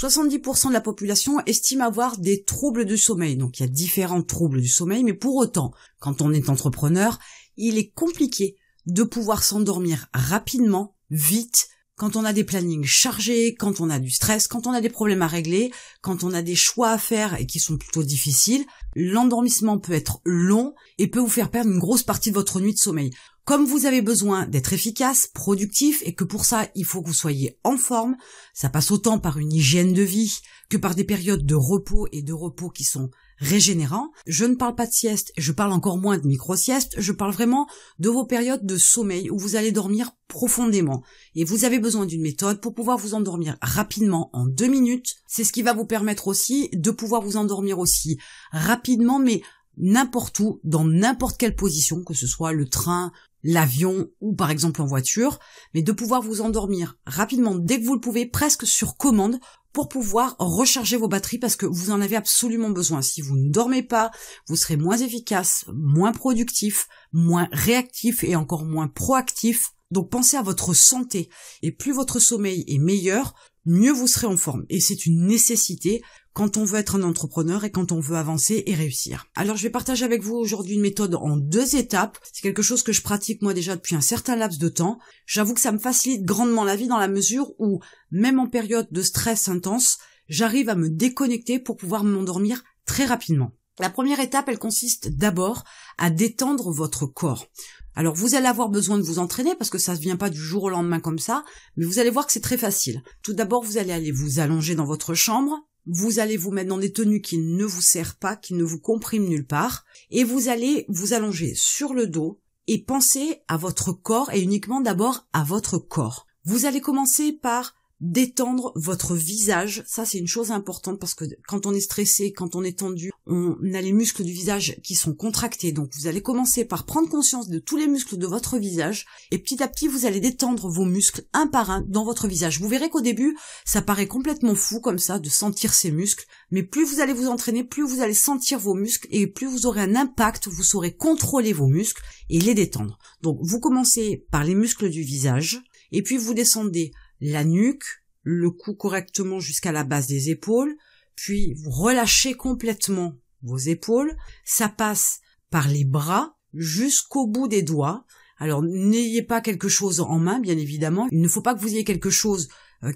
70% de la population estime avoir des troubles du sommeil. Donc il y a différents troubles du sommeil, mais pour autant, quand on est entrepreneur, il est compliqué de pouvoir s'endormir rapidement, vite, quand on a des plannings chargés, quand on a du stress, quand on a des problèmes à régler, quand on a des choix à faire et qui sont plutôt difficiles. L'endormissement peut être long et peut vous faire perdre une grosse partie de votre nuit de sommeil. Comme vous avez besoin d'être efficace, productif, et que pour ça, il faut que vous soyez en forme, ça passe autant par une hygiène de vie que par des périodes de repos et de repos qui sont régénérants. Je ne parle pas de sieste, je parle encore moins de micro-sieste, je parle vraiment de vos périodes de sommeil où vous allez dormir profondément. Et vous avez besoin d'une méthode pour pouvoir vous endormir rapidement en 2 minutes. C'est ce qui va vous permettre aussi de pouvoir vous endormir aussi rapidement, mais n'importe où, dans n'importe quelle position, que ce soit le train, l'avion ou par exemple en voiture, mais de pouvoir vous endormir rapidement dès que vous le pouvez, presque sur commande, pour pouvoir recharger vos batteries parce que vous en avez absolument besoin. Si vous ne dormez pas, vous serez moins efficace, moins productif, moins réactif et encore moins proactif. Donc pensez à votre santé et plus votre sommeil est meilleur, mieux vous serez en forme. Et c'est une nécessité quand on veut être un entrepreneur et quand on veut avancer et réussir. Alors je vais partager avec vous aujourd'hui une méthode en 2 étapes. C'est quelque chose que je pratique moi déjà depuis un certain laps de temps. J'avoue que ça me facilite grandement la vie dans la mesure où, même en période de stress intense, j'arrive à me déconnecter pour pouvoir m'endormir très rapidement. La première étape, elle consiste d'abord à détendre votre corps. Alors vous allez avoir besoin de vous entraîner parce que ça ne vient pas du jour au lendemain comme ça, mais vous allez voir que c'est très facile. Tout d'abord, vous allez aller vous allonger dans votre chambre, vous allez vous mettre dans des tenues qui ne vous serrent pas, qui ne vous compriment nulle part, et vous allez vous allonger sur le dos et penser à votre corps et uniquement d'abord à votre corps. Vous allez commencer par détendre votre visage, ça c'est une chose importante parce que quand on est stressé, quand on est tendu, on a les muscles du visage qui sont contractés, donc vous allez commencer par prendre conscience de tous les muscles de votre visage et petit à petit vous allez détendre vos muscles un par un dans votre visage. Vous verrez qu'au début ça paraît complètement fou comme ça de sentir ces muscles, mais plus vous allez vous entraîner, plus vous allez sentir vos muscles et plus vous aurez un impact, vous saurez contrôler vos muscles et les détendre. Donc vous commencez par les muscles du visage et puis vous descendez la nuque, le cou correctement jusqu'à la base des épaules, puis vous relâchez complètement vos épaules, ça passe par les bras jusqu'au bout des doigts. Alors n'ayez pas quelque chose en main, bien évidemment, il ne faut pas que vous ayez quelque chose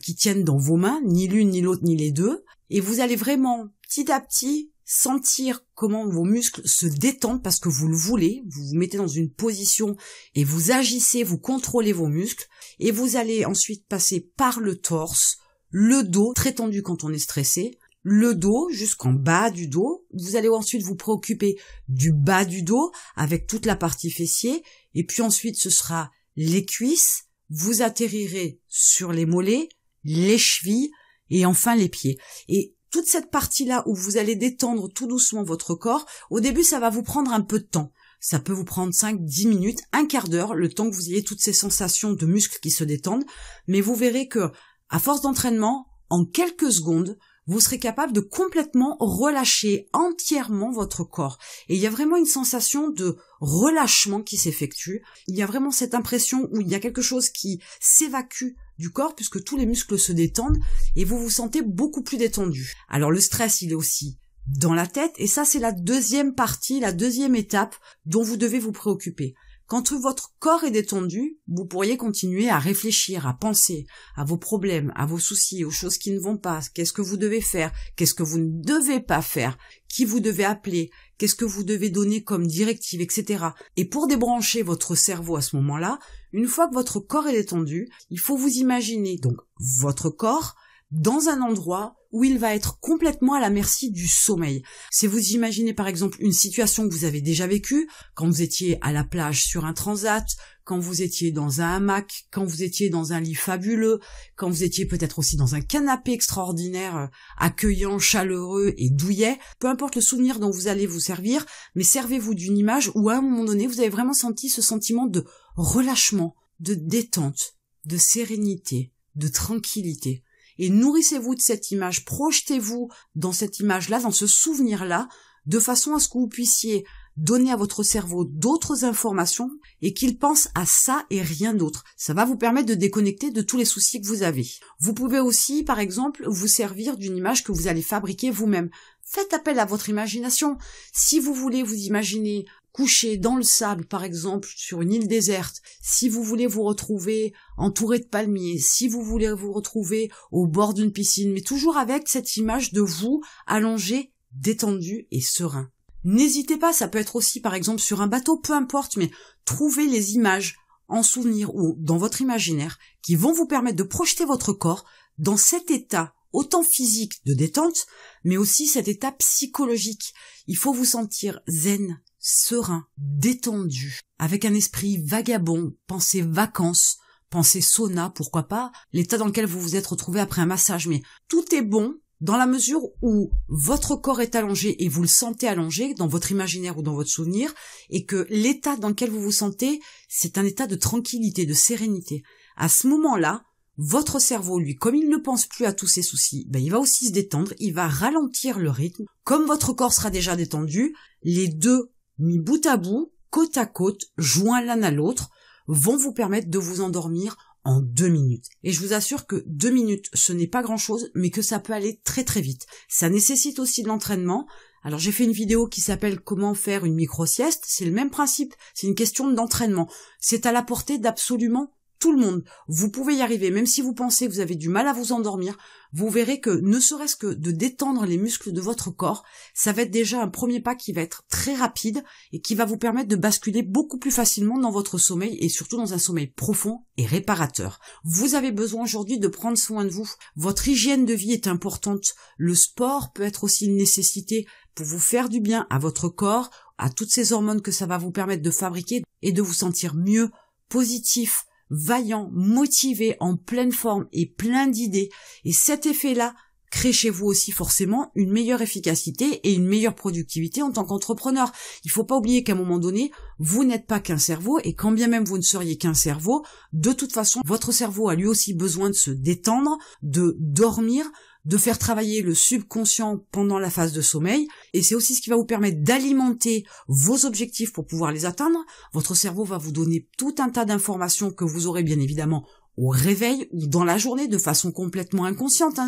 qui tienne dans vos mains, ni l'une, ni l'autre, ni les deux, et vous allez vraiment petit à petit sentir comment vos muscles se détendent parce que vous le voulez, vous vous mettez dans une position et vous agissez, vous contrôlez vos muscles et vous allez ensuite passer par le torse, le dos, très tendu quand on est stressé, le dos jusqu'en bas du dos, vous allez ensuite vous préoccuper du bas du dos avec toute la partie fessier et puis ensuite ce sera les cuisses, vous atterrirez sur les mollets, les chevilles et enfin les pieds. Et toute cette partie-là où vous allez détendre tout doucement votre corps, au début ça va vous prendre un peu de temps. Ça peut vous prendre 5-10 minutes, un quart d'heure, le temps que vous ayez toutes ces sensations de muscles qui se détendent, mais vous verrez que, à force d'entraînement, en quelques secondes, vous serez capable de complètement relâcher entièrement votre corps. Et il y a vraiment une sensation de relâchement qui s'effectue. Il y a vraiment cette impression où il y a quelque chose qui s'évacue du corps puisque tous les muscles se détendent et vous vous sentez beaucoup plus détendu. Alors le stress, il est aussi dans la tête et ça c'est la deuxième partie, la deuxième étape dont vous devez vous préoccuper. Quand votre corps est détendu, vous pourriez continuer à réfléchir, à penser à vos problèmes, à vos soucis, aux choses qui ne vont pas, qu'est-ce que vous devez faire, qu'est-ce que vous ne devez pas faire, qui vous devez appeler, qu'est-ce que vous devez donner comme directive, etc. Et pour débrancher votre cerveau à ce moment-là, une fois que votre corps est détendu, il faut vous imaginer donc votre corps dans un endroit où il va être complètement à la merci du sommeil. Si vous imaginez par exemple une situation que vous avez déjà vécue, quand vous étiez à la plage sur un transat, quand vous étiez dans un hamac, quand vous étiez dans un lit fabuleux, quand vous étiez peut-être aussi dans un canapé extraordinaire, accueillant, chaleureux et douillet, peu importe le souvenir dont vous allez vous servir, mais servez-vous d'une image où à un moment donné vous avez vraiment senti ce sentiment de relâchement, de détente, de sérénité, de tranquillité. Et nourrissez-vous de cette image, projetez-vous dans cette image-là, dans ce souvenir-là, de façon à ce que vous puissiez donner à votre cerveau d'autres informations et qu'il pense à ça et rien d'autre. Ça va vous permettre de déconnecter de tous les soucis que vous avez. Vous pouvez aussi, par exemple, vous servir d'une image que vous allez fabriquer vous-même. Faites appel à votre imagination. Si vous voulez vous imaginer couché dans le sable, par exemple, sur une île déserte, si vous voulez vous retrouver entouré de palmiers, si vous voulez vous retrouver au bord d'une piscine, mais toujours avec cette image de vous allongé, détendu et serein. N'hésitez pas, ça peut être aussi par exemple sur un bateau, peu importe, mais trouvez les images en souvenir ou dans votre imaginaire qui vont vous permettre de projeter votre corps dans cet état autant physique de détente, mais aussi cet état psychologique. Il faut vous sentir zen, serein, détendu, avec un esprit vagabond, pensez vacances, pensez sauna, pourquoi pas, l'état dans lequel vous vous êtes retrouvé après un massage, mais tout est bon dans la mesure où votre corps est allongé et vous le sentez allongé dans votre imaginaire ou dans votre souvenir, et que l'état dans lequel vous vous sentez, c'est un état de tranquillité, de sérénité. À ce moment-là, votre cerveau, lui, comme il ne pense plus à tous ses soucis, il va aussi se détendre, il va ralentir le rythme. Comme votre corps sera déjà détendu, les deux, mis bout à bout, côte à côte, joints l'un à l'autre, vont vous permettre de vous endormir en 2 minutes. Et je vous assure que 2 minutes, ce n'est pas grand-chose, mais que ça peut aller très très vite. Ça nécessite aussi de l'entraînement. Alors j'ai fait une vidéo qui s'appelle « Comment faire une micro-sieste ». C'est le même principe, c'est une question d'entraînement. C'est à la portée d'absolument tout le monde. Vous pouvez y arriver, même si vous pensez que vous avez du mal à vous endormir, vous verrez que ne serait-ce que de détendre les muscles de votre corps, ça va être déjà un premier pas qui va être très rapide et qui va vous permettre de basculer beaucoup plus facilement dans votre sommeil et surtout dans un sommeil profond et réparateur. Vous avez besoin aujourd'hui de prendre soin de vous. Votre hygiène de vie est importante. Le sport peut être aussi une nécessité pour vous faire du bien à votre corps, à toutes ces hormones que ça va vous permettre de fabriquer et de vous sentir mieux, positif, vaillant, motivé, en pleine forme et plein d'idées. Et cet effet-là crée chez vous aussi forcément une meilleure efficacité et une meilleure productivité en tant qu'entrepreneur. Il ne faut pas oublier qu'à un moment donné, vous n'êtes pas qu'un cerveau et quand bien même vous ne seriez qu'un cerveau, de toute façon, votre cerveau a lui aussi besoin de se détendre, de dormir, de faire travailler le subconscient pendant la phase de sommeil, et c'est aussi ce qui va vous permettre d'alimenter vos objectifs pour pouvoir les atteindre. Votre cerveau va vous donner tout un tas d'informations que vous aurez bien évidemment au réveil ou dans la journée de façon complètement inconsciente.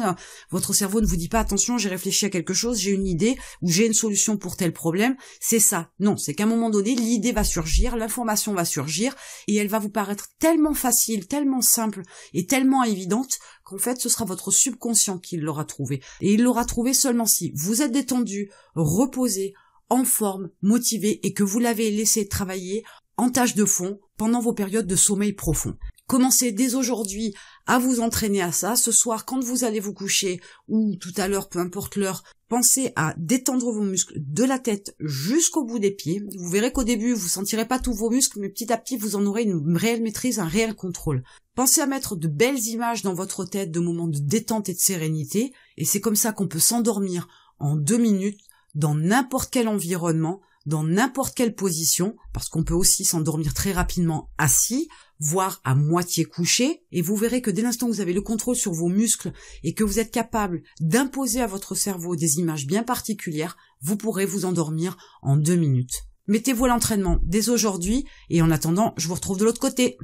Votre cerveau ne vous dit pas attention, j'ai réfléchi à quelque chose, j'ai une idée ou j'ai une solution pour tel problème. C'est ça. Non, c'est qu'à un moment donné, l'idée va surgir, l'information va surgir et elle va vous paraître tellement facile, tellement simple et tellement évidente qu'en fait, ce sera votre subconscient qui l'aura trouvé. Et il l'aura trouvé seulement si vous êtes détendu, reposé, en forme, motivé et que vous l'avez laissé travailler en tâche de fond pendant vos périodes de sommeil profond. Commencez dès aujourd'hui à vous entraîner à ça. Ce soir, quand vous allez vous coucher ou tout à l'heure, peu importe l'heure, pensez à détendre vos muscles de la tête jusqu'au bout des pieds. Vous verrez qu'au début, vous sentirez pas tous vos muscles, mais petit à petit, vous en aurez une réelle maîtrise, un réel contrôle. Pensez à mettre de belles images dans votre tête de moments de détente et de sérénité. Et c'est comme ça qu'on peut s'endormir en 2 minutes dans n'importe quel environnement, dans n'importe quelle position, parce qu'on peut aussi s'endormir très rapidement assis, voire à moitié couché, et vous verrez que dès l'instant que vous avez le contrôle sur vos muscles et que vous êtes capable d'imposer à votre cerveau des images bien particulières, vous pourrez vous endormir en 2 minutes. Mettez-vous à l'entraînement dès aujourd'hui, et en attendant, je vous retrouve de l'autre côté.